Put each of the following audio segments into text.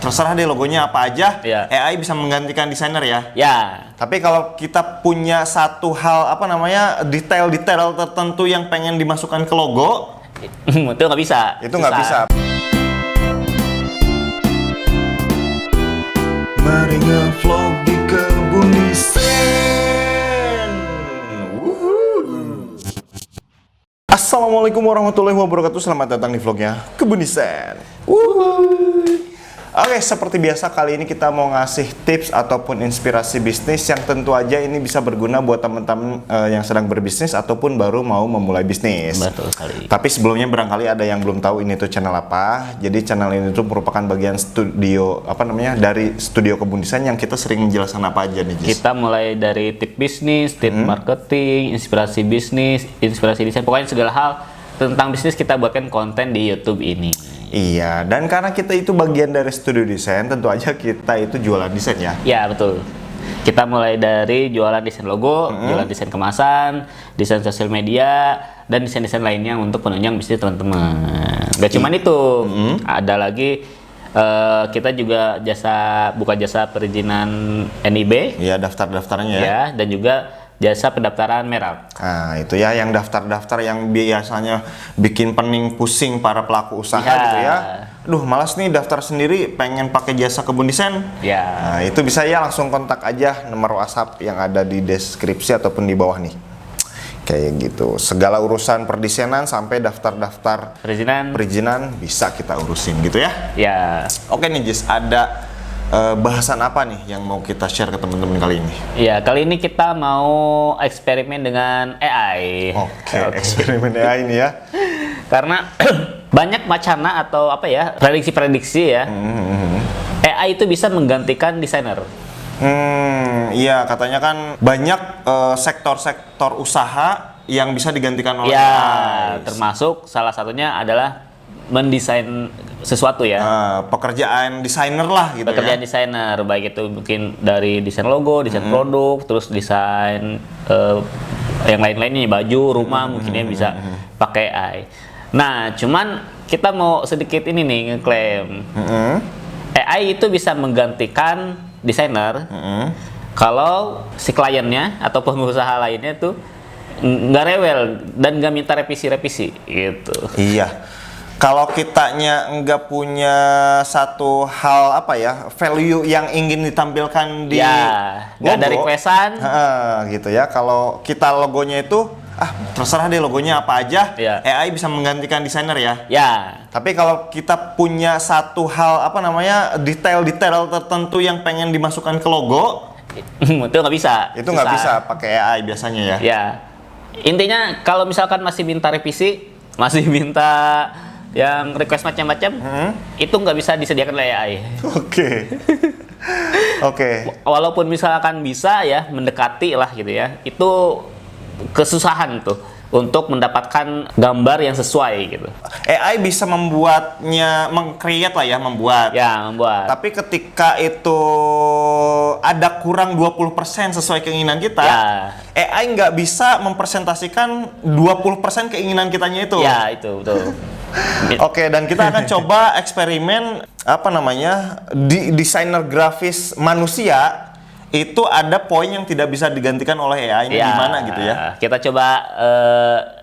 terserah deh logonya apa aja, Ya. AI bisa menggantikan desainer ya. Ya, Tapi kalau kita punya satu hal apa namanya detail-detail tertentu yang pengen dimasukkan ke logo, itu nggak bisa. itu nggak bisa. Susah. Mari ngevlog di Kebun Desain. Assalamualaikum warahmatullahi wabarakatuh. Selamat datang di vlognya Kebun Desain. Oke, seperti biasa kali ini kita mau ngasih tips ataupun inspirasi bisnis yang tentu aja ini bisa berguna buat teman-teman yang sedang berbisnis ataupun baru mau memulai bisnis. Betul sekali. Tapi sebelumnya barangkali ada yang belum tahu ini tuh channel apa. Jadi channel ini tuh merupakan bagian studio dari studio Kebun Desain yang kita sering menjelaskan apa aja nih, Jis. Kita mulai dari tip bisnis, tip marketing, inspirasi bisnis, inspirasi desain, pokoknya segala hal tentang bisnis kita buatkan konten di YouTube ini. Iya, dan karena kita itu bagian dari studio desain, tentu aja kita itu jualan desain ya. Ya, betul. Kita mulai dari jualan desain logo, jualan desain kemasan, desain sosial media, dan desain-desain lainnya untuk penunjang bisnis teman-teman. Gak cuman itu, ada lagi kita juga buka jasa perizinan NIB, Iya, daftar-daftarnya ya. ya, dan juga jasa pendaftaran merek. Nah, itu ya yang daftar-daftar yang biasanya bikin pening pusing para pelaku usaha Ya. gitu ya. Aduh, malas nih daftar sendiri, pengen pakai jasa Kebun Desain. Ya. Nah, itu bisa ya langsung kontak aja nomor WhatsApp yang ada di deskripsi ataupun di bawah nih. Kayak gitu. Segala urusan perdesainan sampai daftar-daftar perizinan bisa kita urusin gitu ya. Ya. Oke nih Jis, ada bahasan apa nih yang mau kita share ke teman-teman kali ini? Ya, kali ini kita mau eksperimen dengan AI. Oke, eksperimen AI ini ya. Karena banyak wacana atau apa ya, prediksi-prediksi ya. AI itu bisa menggantikan desainer. Iya, katanya kan banyak sektor-sektor usaha yang bisa digantikan oleh Ya, AI. termasuk salah satunya adalah mendesain sesuatu ya. Pekerjaan desainer lah gitu Pekerjaan ya. desainer, baik itu mungkin dari desain logo, desain produk, terus desain yang lain-lainnya, baju, rumah, mungkinnya bisa pakai AI. Nah, cuman kita mau sedikit ini nih ngeklaim. AI itu bisa menggantikan desainer kalau si kliennya atau pengusaha lainnya tuh nggak rewel dan nggak minta revisi-revisi gitu. Iya. Kalau kitanya nggak punya satu hal apa ya, value yang ingin ditampilkan di nggak ada requestan. Gitu ya. Kalau kita logonya itu terserah deh logonya apa aja, Ya. AI bisa menggantikan desainer ya. Ya, Tapi kalau kita punya satu hal apa namanya detail-detail tertentu yang pengen dimasukkan ke logo, itu nggak bisa. itu nggak bisa pakai AI biasanya ya. Ya, intinya kalau misalkan masih minta revisi, masih minta yang request macam-macam, itu nggak bisa disediakan oleh AI. Oke. Oke. Walaupun misalkan bisa ya mendekati lah gitu ya, itu kesusahan tuh untuk mendapatkan gambar yang sesuai gitu. AI bisa meng-create lah ya, membuat. Ya, membuat. Tapi ketika itu ada kurang 20% sesuai keinginan kita, Ya. AI nggak bisa mempresentasikan 20% keinginan kitanya itu. Ya, itu betul. Oke, dan kita akan coba eksperimen apa namanya desainer grafis manusia itu ada poin yang tidak bisa digantikan oleh AI ini gimana gitu ya? Kita coba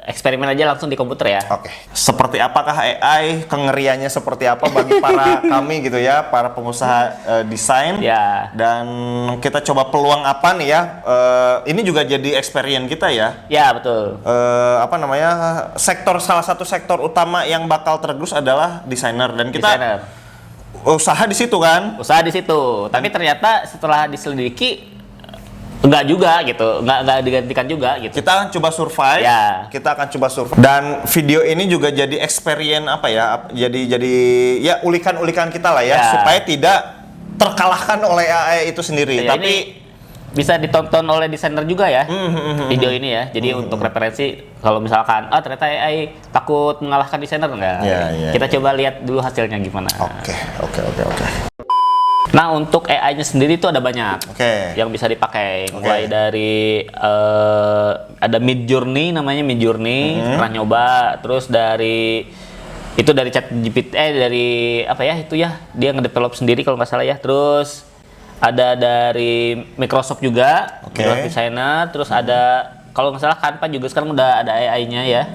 eksperimen aja langsung di komputer ya. Oke. Seperti apakah AI, kengeriannya seperti apa bagi para kami gitu ya, para pengusaha desain? Ya. Dan kita coba peluang apa nih ya? Ini juga jadi experience kita ya. Ya, betul. Apa namanya? Salah satu sektor utama yang bakal tergerus adalah desainer dan kita Desainer. usaha di situ kan? Usaha di situ. Tapi ternyata setelah diselidiki enggak juga gitu. Enggak digantikan juga gitu. Kita akan coba survive. Ya. Kita akan coba survive. Dan video ini juga jadi experience apa ya? Jadi ya ulikan-ulikan kita lah ya, Ya. supaya tidak terkalahkan oleh AI itu sendiri. Ya, Tapi ini bisa ditonton oleh desainer juga ya. Video ini ya. Jadi untuk referensi kalau misalkan ternyata AI takut mengalahkan desainer enggak. Ya, Kita coba lihat dulu hasilnya gimana. Oke. Nah, untuk AI-nya sendiri itu ada banyak Oke. yang bisa dipakai. Mulai dari ada Midjourney, namanya Midjourney, pernah nyoba. Terus dari Itu dari ChatGPT, dari apa ya itu ya, dia ngedevelop sendiri kalau nggak salah ya. Terus ada dari Microsoft juga, Microsoft Designer. Terus ada kalau nggak salah Canva juga sekarang udah ada AI-nya ya.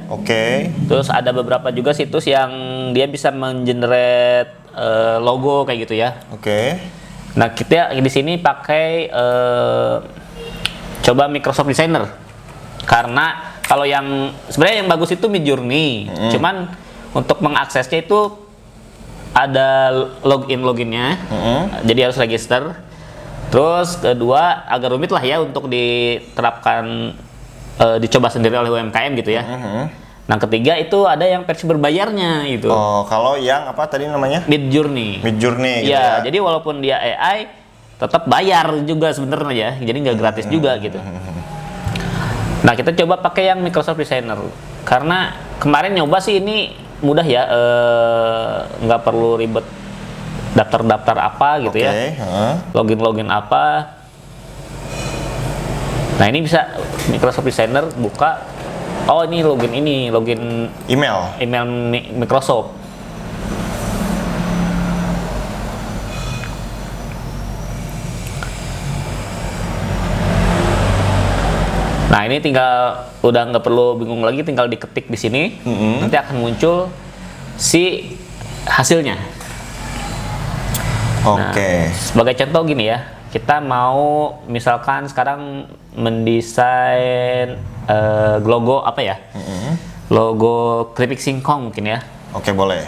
Terus ada beberapa juga situs yang dia bisa mengenerate logo kayak gitu ya. Nah kita di sini pakai coba Microsoft Designer, karena kalau yang sebenarnya yang bagus itu Midjourney, cuman untuk mengaksesnya itu ada loginnya, jadi harus register. Terus kedua agak rumit lah ya untuk diterapkan, dicoba sendiri oleh UMKM gitu ya. Nah ketiga itu ada yang versi berbayarnya itu. Oh, kalau yang apa tadi namanya? Midjourney. Midjourney gitu ya. ya. Jadi walaupun dia AI tetap bayar juga sebenarnya ya, jadi nggak gratis juga gitu. Nah kita coba pakai yang Microsoft Designer, karena kemarin nyoba sih ini mudah ya, nggak perlu ribet daftar apa gitu ya, login apa. Nah ini bisa Microsoft Designer buka, oh ini login email Microsoft. Nah ini tinggal udah nggak perlu bingung lagi, tinggal diketik di sini, nanti akan muncul si hasilnya. Sebagai contoh gini ya, kita mau misalkan sekarang mendesain logo apa ya? Logo keripik singkong mungkin ya. Boleh.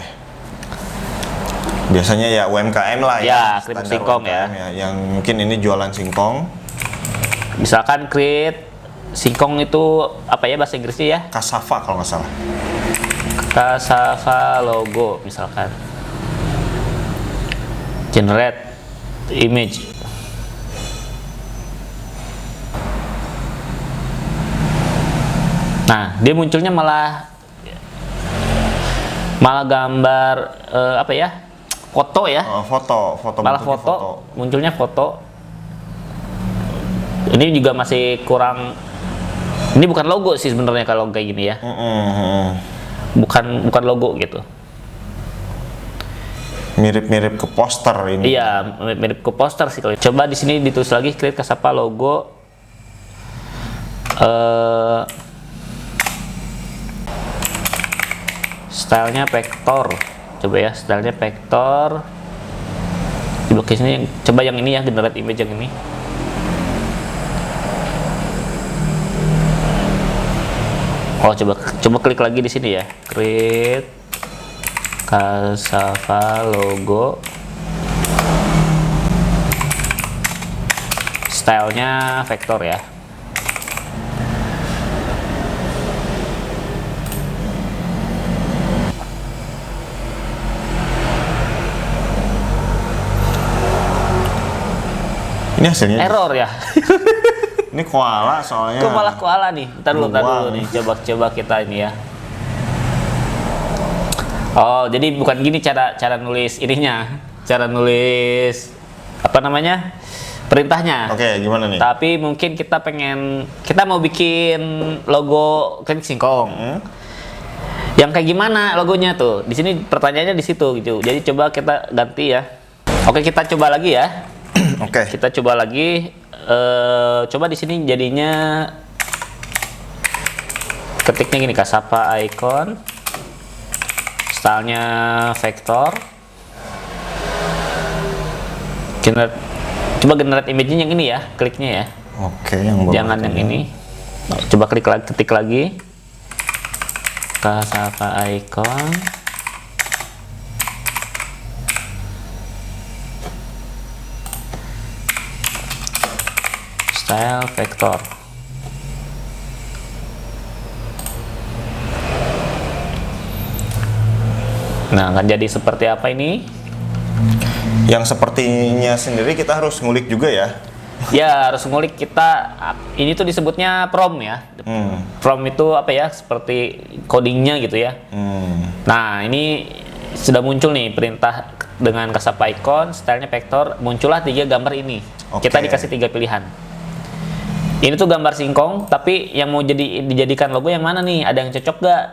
Biasanya ya UMKM lah ya. Keripik singkong ya. Yang mungkin ini jualan singkong. Misalkan create singkong itu apa ya bahasa Inggrisnya ya? Cassava kalau nggak salah. Cassava logo misalkan. Generate image. Nah, dia munculnya malah gambar apa ya? Foto ya? Foto. Malah foto. Munculnya foto. Ini juga masih kurang. Ini bukan logo sih sebenarnya kalau kayak gini ya. Bukan logo gitu. Mirip-mirip ke poster ini. Iya, mirip ke poster sih kalau. Coba di sini ditulis lagi create Cassava logo. Stylenya vector. Coba ya, stylenya vector. Di blok sini coba yang ini ya, generate image yang ini. Oh, coba klik lagi di sini ya. Create Cassava logo. Stylenya vektor ya. Ini hasilnya error ya. Ini koala soalnya. Kok malah koala nih? Ntar dulu nih. Coba kita ini ya. Oh, jadi bukan gini cara nulis ininya. Cara nulis apa namanya? Perintahnya. Gimana nih? Tapi mungkin kita mau bikin logo keripik singkong. Yang kayak gimana logonya tuh? Di sini pertanyaannya di situ gitu. Jadi coba kita ganti ya. Oke, kita coba lagi ya. Kita coba lagi. Coba di sini jadinya ketiknya gini, Cassava icon, stylenya vektor, coba generate image-nya yang ini ya, kliknya ya. Jangan yang ini. Coba ketik lagi Cassava icon, style vektor. Nah, akan jadi seperti apa ini? Yang sepertinya sendiri kita harus ngulik juga ya. Ya, harus ngulik kita. Ini tuh disebutnya prompt ya. Prompt itu apa ya? Seperti codingnya gitu ya. Nah, ini sudah muncul nih perintah dengan Cassava icon, stylenya vektor, muncullah 3 gambar ini. Kita dikasih 3 pilihan. Ini tuh gambar singkong, tapi yang mau dijadikan logo yang mana nih? Ada yang cocok gak?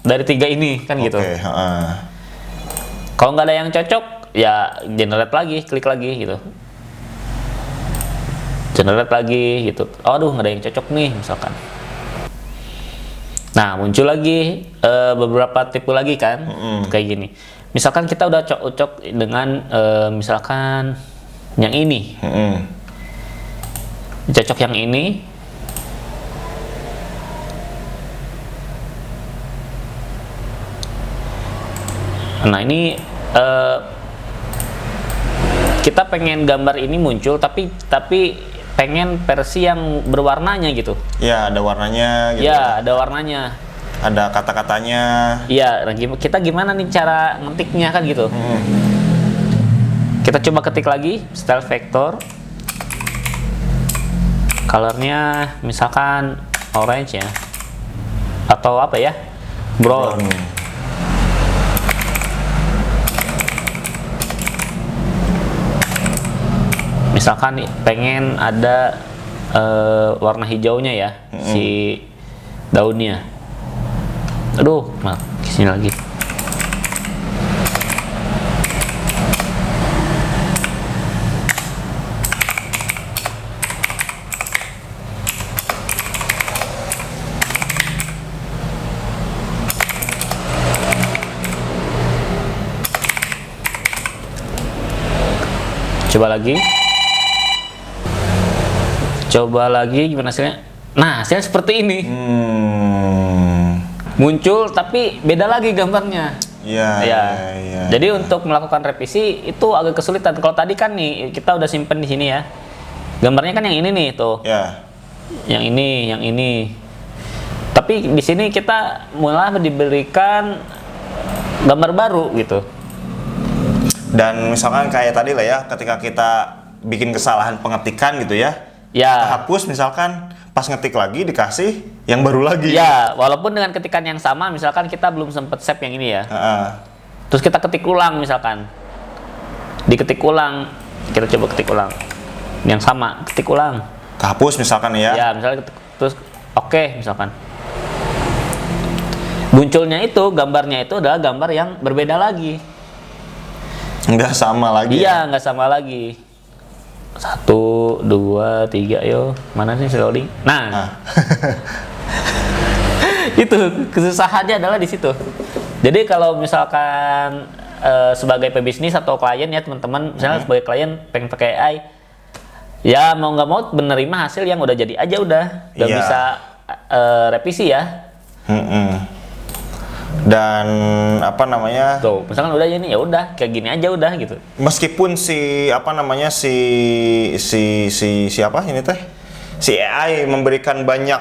dari 3 ini kan gitu. Oke, heeh. Kalau nggak ada yang cocok, ya generate lagi, klik lagi gitu. Generate lagi gitu. Aduh, nggak ada yang cocok nih misalkan. Nah, muncul lagi beberapa tipe lagi kan, kayak gini. Misalkan kita udah cocok dengan misalkan yang ini, cocok yang ini. Nah, ini kita pengen gambar ini muncul, tapi pengen versi yang berwarnanya gitu. Ya, ada warnanya gitu. Ya, ada warnanya. Ada kata-katanya. Iya, kita gimana nih cara ngetiknya kan gitu. Kita coba ketik lagi, style vector. Colornya misalkan orange ya. Atau apa ya? Brown. Misalkan pengen ada warna hijaunya ya, si daunnya. Aduh, nah, kesini lagi. Coba lagi gimana hasilnya? Nah, hasilnya seperti ini. Muncul tapi beda lagi gambarnya. Iya. Ya. Jadi untuk melakukan revisi itu agak kesulitan. Kalau tadi kan nih kita udah simpen di sini ya. Gambarnya kan yang ini nih tuh. Ya. Yang ini. Tapi di sini kita malah diberikan gambar baru gitu. Dan misalkan kayak tadi lah ya, ketika kita bikin kesalahan pengetikan gitu ya, ya hapus misalkan, pas ngetik lagi dikasih yang baru lagi. Ya, walaupun dengan ketikan yang sama, misalkan kita belum sempet save yang ini ya. Terus kita ketik ulang misalkan, diketik ulang, kita coba ketik ulang, yang sama, ketik ulang. Kehapus misalkan ya. Ya, misalnya terus oke, misalkan. Munculnya itu, gambarnya itu adalah gambar yang berbeda lagi. Nggak sama lagi. Iya, nggak sama lagi. 1, 2, 3, yo. Mana sih loading? Nah. Itu kesusahannya adalah di situ. Jadi kalau misalkan sebagai pebisnis atau klien ya teman-teman, misalnya sebagai klien pengen pakai AI, ya mau nggak mau menerima hasil yang udah jadi aja udah, nggak bisa revisi ya. Dan apa namanya? Tuh, misalkan udah ini ya udah kayak gini aja udah gitu. Meskipun si apa namanya si siapa ini teh? Si AI memberikan banyak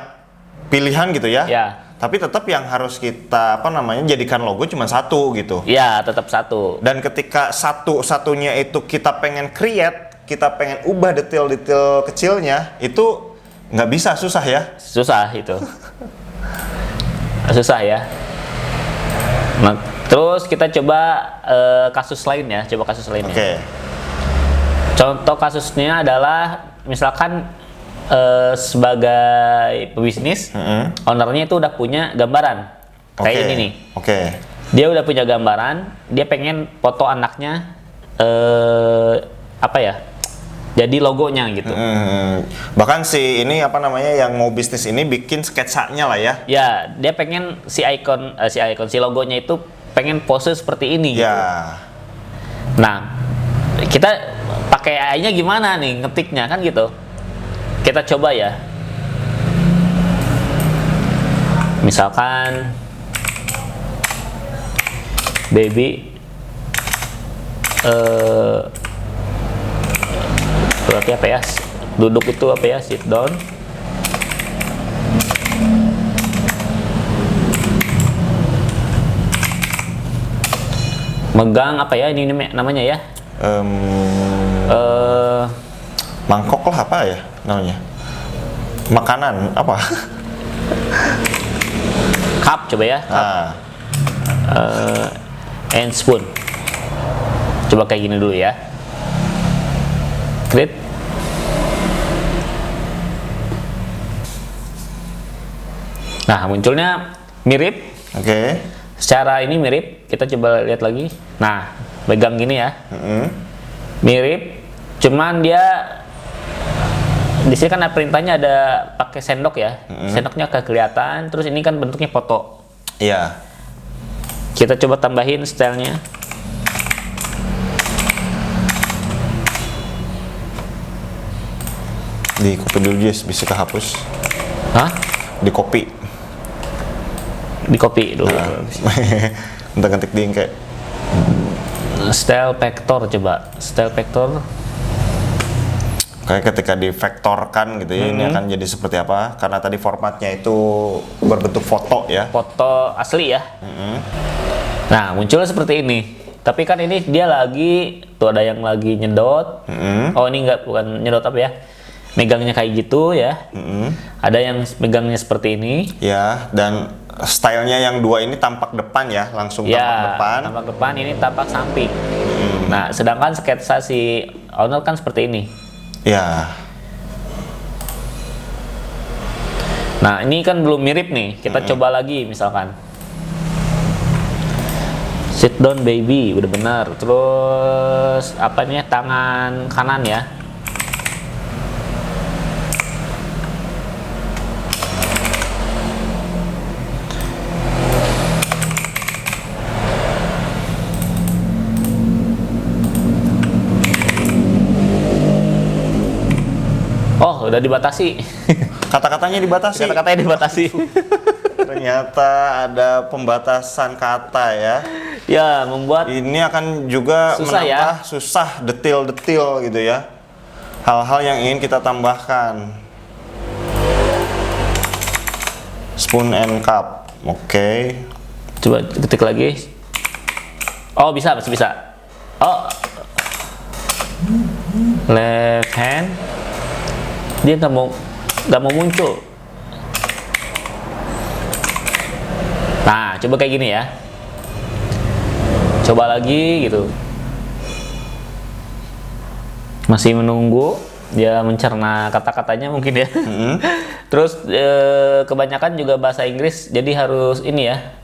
pilihan gitu ya. Ya. Tapi tetap yang harus kita apa namanya jadikan logo cuma satu gitu. Ya, tetap satu. Dan ketika satu-satunya itu kita pengen create, kita pengen ubah detail-detail kecilnya, itu nggak bisa, susah ya? Susah itu. Susah ya. Nah, terus kita coba kasus lain ya, coba kasus lainnya. Oke. Contoh kasusnya adalah misalkan sebagai pebisnis, ownernya itu udah punya gambaran kayak ini nih. Oke. Dia udah punya gambaran, dia pengen foto anaknya apa ya? Jadi logonya gitu. Bahkan si ini apa namanya yang mau bisnis ini bikin sketsanya lah ya. Ya, dia pengen si logonya itu pengen pose seperti ini. Ya. Gitu. Nah, kita pakai AI-nya gimana nih ngetiknya kan gitu. Kita coba ya. Misalkan baby berarti apa ya? Duduk itu apa ya? Sit down. Megang apa ya ini namanya ya? Mangkok lah apa ya namanya? Makanan apa? Cup coba ya. Cup. And spoon. Coba kayak gini dulu ya. Create. Nah, munculnya mirip Oke. Secara ini mirip, kita coba lihat lagi. Nah, pegang gini ya. Mirip, cuman dia di sini kan perintahnya ada pakai sendok ya. Sendoknya kelihatan, terus ini kan bentuknya foto. Iya. Kita coba tambahin stylenya. Di copy dulu Jis, bisa kehapus. Hah? Di copy. Di copy dulu. Untuk ngetik di kayak Style vector coba. Style vector. kayak ketika divektorkan gitu ya, ini akan jadi seperti apa? Karena tadi formatnya itu berbentuk foto ya. Foto asli ya. Nah, munculnya seperti ini. Tapi kan ini dia lagi tuh ada yang lagi nyedot. Oh, ini enggak, bukan nyedot apa ya? Megangnya kayak gitu ya. Ada yang megangnya seperti ini. Ya, dan stylenya yang dua ini tampak depan ya, langsung Ya, tampak depan. tampak depan, ini tampak samping. Nah, sedangkan sketsa si owner kan seperti ini. Ya, Nah, ini kan belum mirip nih. Kita coba lagi misalkan. Sit down baby, udah benar. Terus apa nih, tangan kanan ya. Oh, udah dibatasi. kata-katanya dibatasi. Kata-katanya dibatasi. Ternyata ada pembatasan kata ya. Ya, membuat Ini akan juga Susah ya. menambah susah detil-detil gitu ya. Hal-hal yang ingin kita tambahkan. Spoon and cup. Oke. coba ketik lagi. Oh, bisa, masih bisa. Oh. Left hand. Dia nggak mau muncul. Nah, coba kayak gini ya. Coba lagi gitu. Masih menunggu dia mencerna kata-katanya mungkin ya. Terus kebanyakan juga bahasa Inggris, jadi harus ini ya.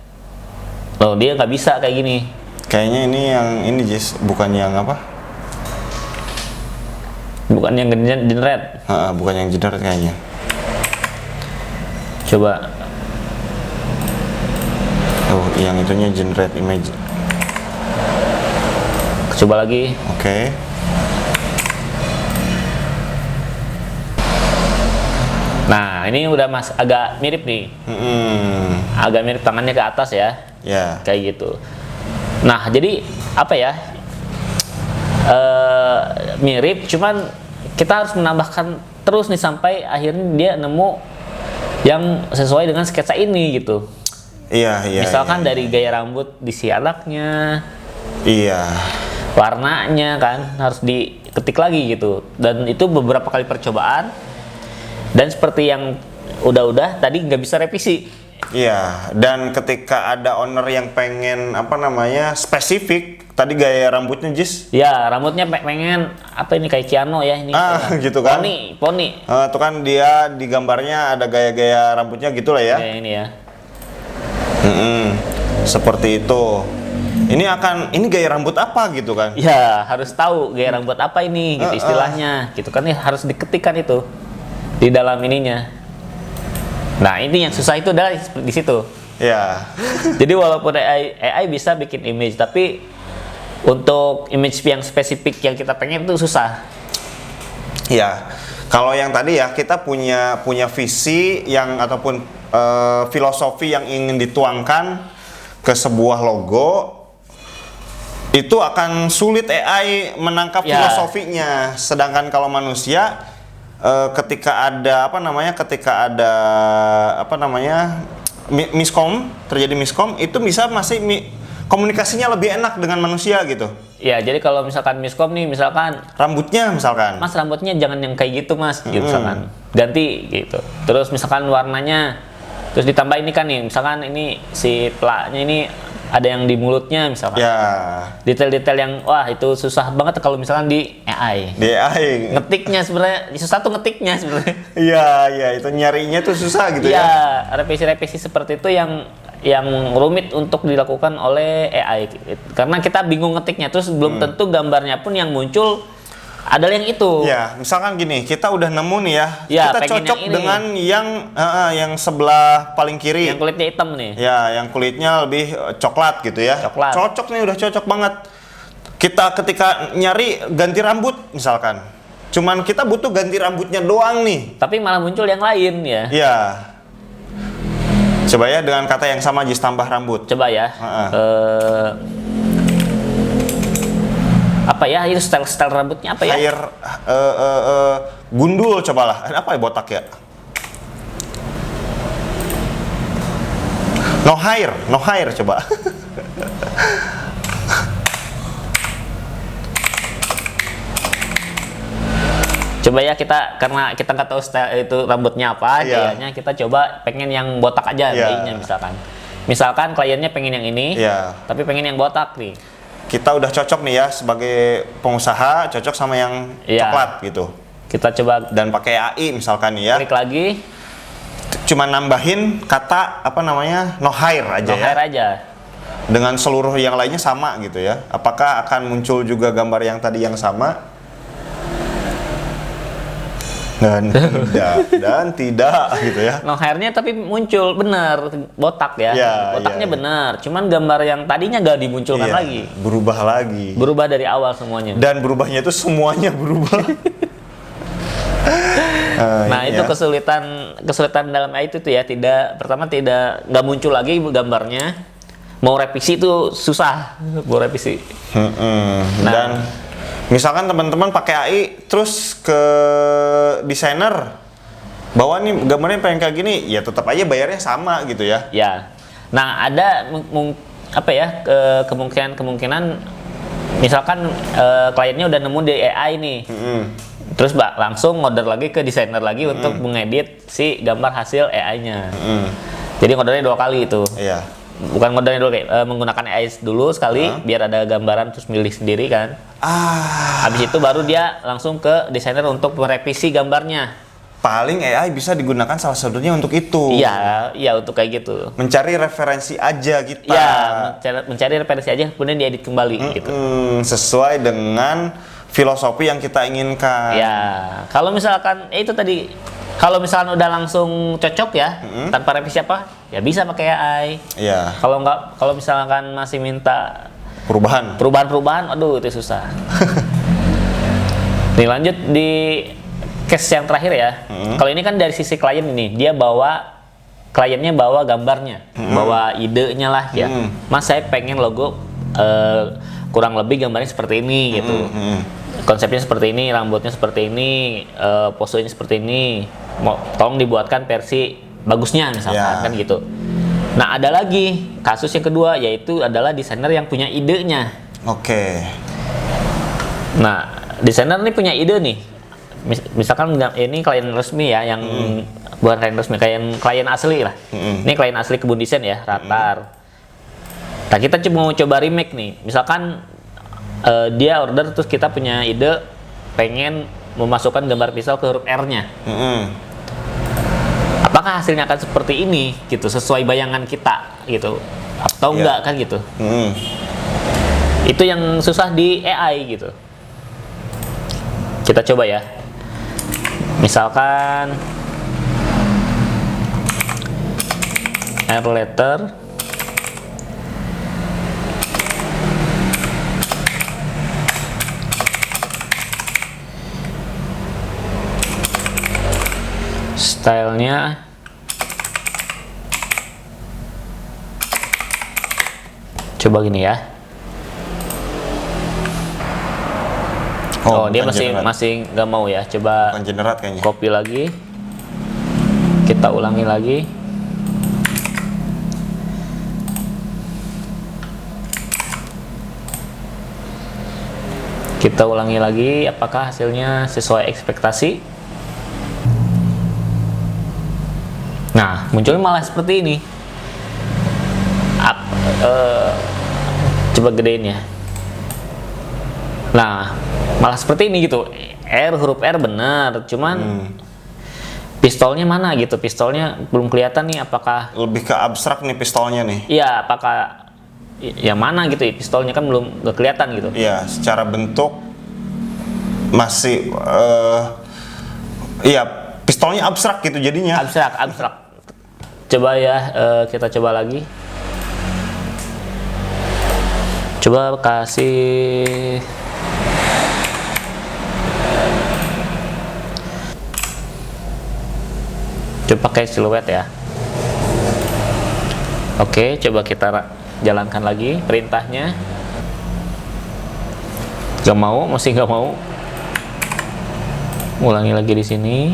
Loh, dia nggak bisa kayak gini. Kayaknya ini yang ini Jis, bukan yang apa? Bukan yang generate. Bukan yang generate kayaknya. Coba. Oh, yang itunya generate image. Coba lagi. Oke. Nah, ini udah agak mirip nih. Agak mirip, tangannya ke atas ya. Ya. Kayak gitu. Nah, jadi apa ya? Mirip, cuman kita harus menambahkan terus nih sampai akhirnya dia nemu yang sesuai dengan sketsa ini gitu. Iya. Misalkan dari gaya rambut di si anaknya, Iya. warnanya kan harus diketik lagi gitu. Dan itu beberapa kali percobaan. Dan seperti yang udah tadi nggak bisa revisi. Iya, dan ketika ada owner yang pengen apa namanya spesifik, tadi gaya rambutnya Jis. Ya, rambutnya pengen apa ini, kayak Keanu ya ini. Gitu kan. Poni. Itu kan dia di gambarnya ada gaya-gaya rambutnya gitu lah ya. Kayak ini ya. Seperti itu. Ini gaya rambut apa gitu kan? Ya, harus tahu gaya rambut apa ini gitu istilahnya. Gitu kan ya, harus diketikkan itu di dalam ininya. Nah, ini yang susah itu adalah di situ. Ya. Jadi walaupun AI bisa bikin image, tapi untuk image yang spesifik yang kita pengen itu susah. Ya. Kalau yang tadi ya kita punya visi yang ataupun filosofi yang ingin dituangkan ke sebuah logo, itu akan sulit AI menangkap filosofinya. Sedangkan kalau manusia ketika ada terjadi miskom, itu bisa masih komunikasinya lebih enak dengan manusia gitu. Ya, jadi kalau misalkan miskom nih, misalkan Rambutnya misalkan. Mas, rambutnya jangan yang kayak gitu Mas, gitu misalkan. Ganti gitu. Terus misalkan warnanya, terus ditambah ini kan nih, misalkan ini si pelaknya ini ada yang di mulutnya misalkan. Ya. Detail-detail yang wah itu susah banget kalau misalkan di AI. Di AI. Ngetiknya sebenarnya susah tuh, ngetiknya sebenarnya. Iya, itu nyarinya tuh susah gitu ya. Iya, revisi-revisi seperti itu yang yang rumit untuk dilakukan oleh AI karena kita bingung ngetiknya, terus belum tentu gambarnya pun yang muncul adalah yang itu. Ya, misalkan gini, kita udah nemu nih ya, Ya, kita pengen cocok yang ini. dengan yang sebelah paling kiri. Yang kulitnya hitam nih. Ya, yang kulitnya lebih coklat gitu ya. Coklat. Cocok nih, udah cocok banget. Kita ketika nyari ganti rambut misalkan, cuman kita butuh ganti rambutnya doang nih. Tapi malah muncul yang lain ya. Ya. Coba ya dengan kata yang sama, Jis, tambah rambut. Coba ya. Apa ya itu style rambutnya apa ya? Hair gundul cobalah. Apa ya botak ya? No hair coba. Coba ya kita, karena kita nggak tahu style itu rambutnya apa, Iya. kayaknya kita coba pengen yang botak aja Iya. bayinya misalkan. Misalkan kliennya pengen yang ini, Iya. tapi pengen yang botak nih. Kita udah cocok nih ya sebagai pengusaha, cocok sama yang Iya. coklat gitu. Kita coba Dan pakai AI misalkan nih ya. klik lagi, Cuma nambahin kata apa namanya? No hair aja no ya. hair aja. Dengan seluruh yang lainnya sama gitu ya. Apakah akan muncul juga gambar yang tadi yang sama? Dan tidak gitu ya. No hairnya tapi muncul bener botak ya. Iya, Botaknya iya. bener. Cuman gambar yang tadinya gak dimunculkan Iya, lagi. berubah lagi. Berubah dari awal semuanya. Dan berubahnya itu semuanya berubah. Nah ini itu ya. kesulitan dalam AI itu tuh ya, nggak muncul lagi gambarnya. Mau revisi itu susah, mau revisi. Nah. Dan misalkan teman-teman pakai AI terus ke desainer bawa nih gambarnya pengen kayak gini, ya tetap aja bayarnya sama gitu ya. Ya. Nah ada kemungkinan misalkan kliennya udah nemu di AI nih. Terus langsung order lagi ke desainer lagi untuk mengedit si gambar hasil AI-nya. Jadi ordernya 2 kali itu. Iya. Bukan ordernya dulu menggunakan AI dulu sekali biar ada gambaran terus milih sendiri kan. Habis itu baru dia langsung ke desainer untuk merevisi gambarnya. Paling AI bisa digunakan salah satunya untuk itu. Iya untuk kayak gitu. Mencari referensi aja kita. Iya, mencari referensi aja kemudian diedit kembali gitu. Sesuai dengan filosofi yang kita inginkan. Ya, kalau misalkan itu tadi, kalau misalkan udah langsung cocok ya, tanpa revisi apa, ya bisa pakai AI. Iya. Kalau nggak, kalau misalkan masih minta Perubahan. aduh itu susah. Nih lanjut di case yang terakhir ya. Kalau ini kan dari sisi klien ini, kliennya bawa gambarnya, bawa idenya lah ya. Mas saya pengen logo kurang lebih gambarnya seperti ini gitu. Konsepnya seperti ini, rambutnya seperti ini, posenya seperti ini. Tolong dibuatkan versi bagusnya misalkan kan gitu. Nah ada lagi kasus yang kedua, yaitu adalah desainer yang punya idenya. Oke. Nah desainer ini punya ide nih. Misalkan ini klien resmi ya, yang bukan klien resmi, klien asli lah. Ini klien asli Kebun Desain ya, Ratar. Nah kita mau coba remake nih. Misalkan dia order terus kita punya ide pengen memasukkan gambar pisau ke huruf R-nya. Apakah hasilnya akan seperti ini gitu, sesuai bayangan kita gitu, atau enggak kan gitu? Itu yang susah di AI gitu. Kita coba ya. Misalkan R letter stylenya coba gini ya. Dia masih nggak mau ya. Coba Bukan generate kayaknya. copy lagi, kita ulangi lagi. Kita ulangi lagi, apakah hasilnya sesuai ekspektasi? Nah, munculnya malah seperti ini. Coba gedein ya. Nah, malah seperti ini gitu. Huruf R benar, cuman pistolnya mana gitu, pistolnya belum kelihatan nih, apakah Lebih ke abstrak nih pistolnya nih. iya, apakah yang mana gitu ya, pistolnya kan belum nggak kelihatan gitu. Iya, secara bentuk masih iya, pistolnya abstrak gitu jadinya. Abstrak. Coba ya, kita coba lagi. Coba kasih coba pakai siluet ya. Oke, coba kita jalankan lagi perintahnya. Masih nggak mau. Ulangi lagi di sini.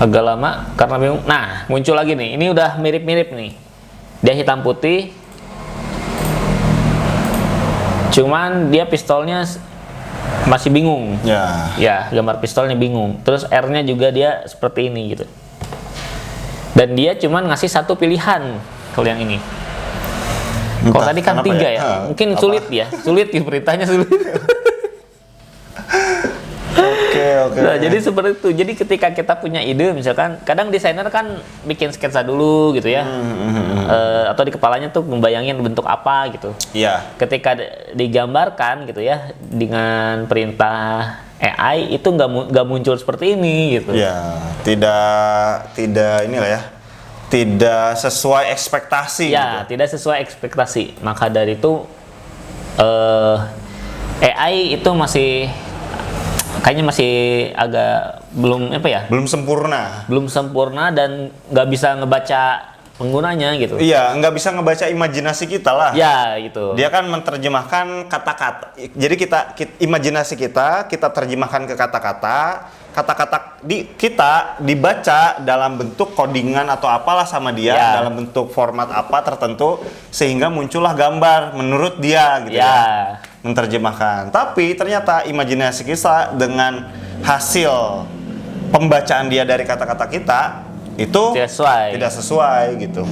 Agak lama karena bingung. Nah, muncul lagi nih. Ini udah mirip-mirip nih. Dia hitam putih. Cuman dia pistolnya masih bingung. Ya. Ya, gambar pistolnya bingung. Terus R-nya juga dia seperti ini gitu. Dan dia cuman ngasih satu pilihan kalau yang ini. Kalau tadi kan kenapa 3 ya? ya. Mungkin sulit ya. Sulit ya, perintahnya sulit. Oke. Nah, jadi seperti itu. Jadi ketika kita punya ide, misalkan kadang desainer kan bikin sketsa dulu gitu ya, atau di kepalanya tuh membayangin bentuk apa gitu. Iya. Ketika digambarkan gitu ya dengan perintah AI itu nggak muncul seperti ini gitu. Ya, tidak inilah ya. Tidak sesuai ekspektasi Ya, gitu. tidak sesuai ekspektasi. Maka dari itu AI itu kayaknya masih agak belum belum sempurna dan nggak bisa ngebaca penggunanya gitu. Iya, nggak bisa ngebaca imajinasi kita lah. Ya gitu. Dia kan menerjemahkan kata-kata. Jadi imajinasi kita terjemahkan ke kata-kata. Kata-kata kita dibaca dalam bentuk codingan atau apalah sama dia, Ya. dalam bentuk format apa tertentu, sehingga muncullah gambar menurut dia gitu ya. Menerjemahkan. Tapi ternyata imajinasi kita dengan hasil pembacaan dia dari kata-kata kita itu tidak sesuai gitu.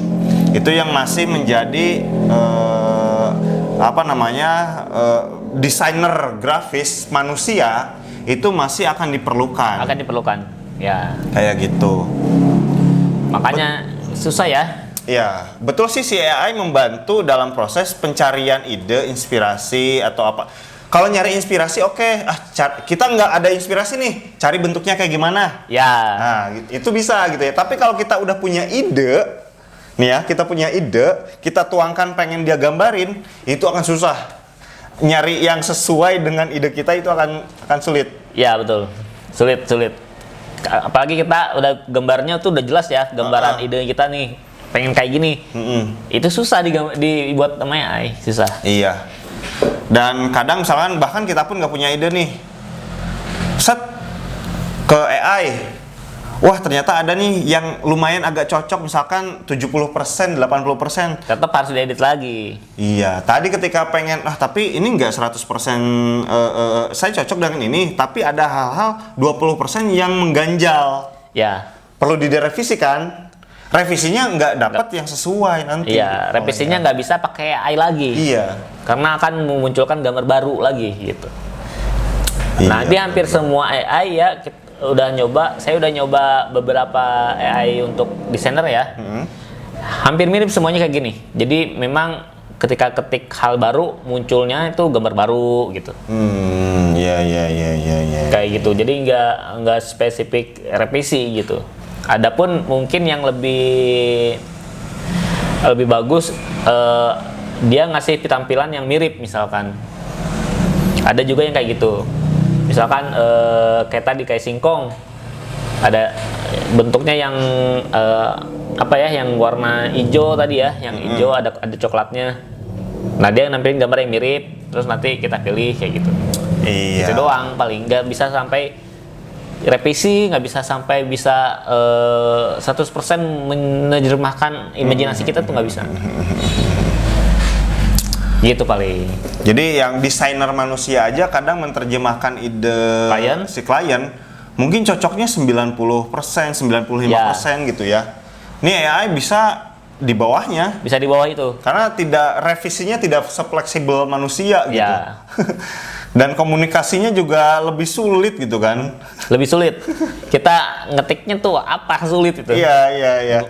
Itu yang masih menjadi desainer grafis manusia itu masih akan diperlukan. Ya. Kayak gitu. Makanya susah ya. Ya, betul sih si AI membantu dalam proses pencarian ide, inspirasi atau apa. Kalau nyari inspirasi kita nggak ada inspirasi nih, cari bentuknya kayak gimana. Ya. Nah, itu bisa gitu ya. Tapi kalau kita udah punya ide, nih ya, kita tuangkan pengen dia gambarin, itu akan susah. Nyari yang sesuai dengan ide kita itu akan sulit. Ya betul, sulit. Apalagi kita udah gambarnya tuh udah jelas ya, gambaran ide kita nih, pengen kayak gini. Itu susah dibuat sama AI, susah. Iya. Dan kadang misalkan bahkan kita pun nggak punya ide nih, set ke AI. Wah, ternyata ada nih yang lumayan agak cocok, misalkan 70%, 80%. Tetap harus diedit lagi. Iya, tadi ketika pengen, tapi ini nggak 100% saya cocok dengan ini, tapi ada hal-hal 20% yang mengganjal. Ya. Perlu direvisi kan? Revisinya nggak dapat yang sesuai nanti. Iya, revisinya nggak bisa pakai AI lagi. Iya. Karena akan memunculkan gambar baru lagi gitu. Iya, Nah, di hampir semua AI ya, saya udah nyoba beberapa AI untuk desainer ya. Hampir mirip semuanya kayak gini. Jadi memang ketika ketik hal baru munculnya itu gambar baru gitu. Iya. Kayak gitu. Jadi nggak spesifik revisi gitu. Adapun mungkin yang lebih bagus dia ngasih tampilan yang mirip misalkan. Ada juga yang kayak gitu. Misalkan kayak tadi kayak singkong, ada bentuknya yang yang warna hijau tadi ya, yang hijau ada coklatnya. Nah, dia nampilin gambar yang mirip, terus nanti kita pilih kayak gitu. Iya. Itu doang, paling nggak bisa sampai revisi, nggak bisa sampai 100% menerjemahkan imajinasi kita tuh nggak bisa. Gitu paling. Jadi yang desainer manusia aja kadang menerjemahkan ide si klien mungkin cocoknya 90%, 95% gitu ya. Ini AI bisa di bawahnya. Bisa di bawah itu. Karena revisinya tidak sefleksibel manusia gitu. Ya. Dan komunikasinya juga lebih sulit gitu kan. Lebih sulit. Kita ngetiknya tuh apa sulit itu. Iya.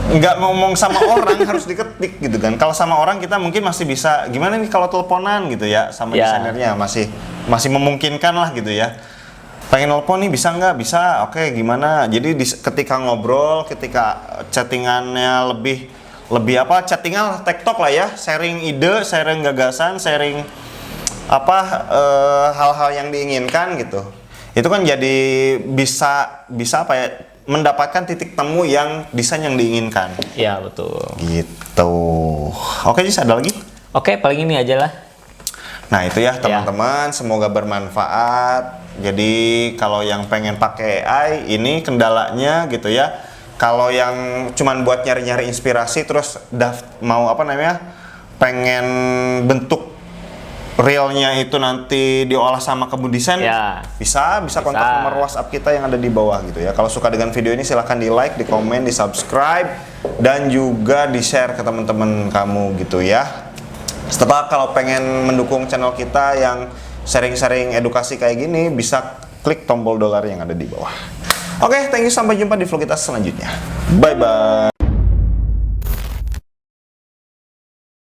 Nggak ngomong sama orang harus diketik gitu kan. Kalau sama orang kita mungkin masih bisa, gimana nih kalau teleponan gitu ya sama desainernya masih memungkinkan lah gitu ya. Pengen nelpon nih bisa nggak? Bisa. Oke, gimana? Jadi ketika ngobrol, ketika chattingannya lebih apa? Chattingan tektok lah ya, sharing ide, sharing gagasan, sharing hal-hal yang diinginkan gitu. Itu kan jadi bisa apa ya? Mendapatkan titik temu yang desain yang diinginkan. Iya, betul. Gitu. Oke, Jis, ada lagi? Oke, paling ini aja lah. Nah, itu ya teman-teman, semoga bermanfaat. Jadi kalau yang pengen pakai AI ini kendalanya gitu ya. Kalau yang cuman buat nyari-nyari inspirasi terus mau pengen bentuk realnya itu nanti diolah sama kebun desain, bisa kontak nomor WhatsApp kita yang ada di bawah gitu ya. Kalau suka dengan video ini silahkan di like, di komen, di subscribe, dan juga di share ke teman-teman kamu gitu ya. Setelah kalau pengen mendukung channel kita yang sharing-sharing edukasi kayak gini, bisa klik tombol dolar yang ada di bawah. Oke, thank you, sampai jumpa di vlog kita selanjutnya. Bye bye.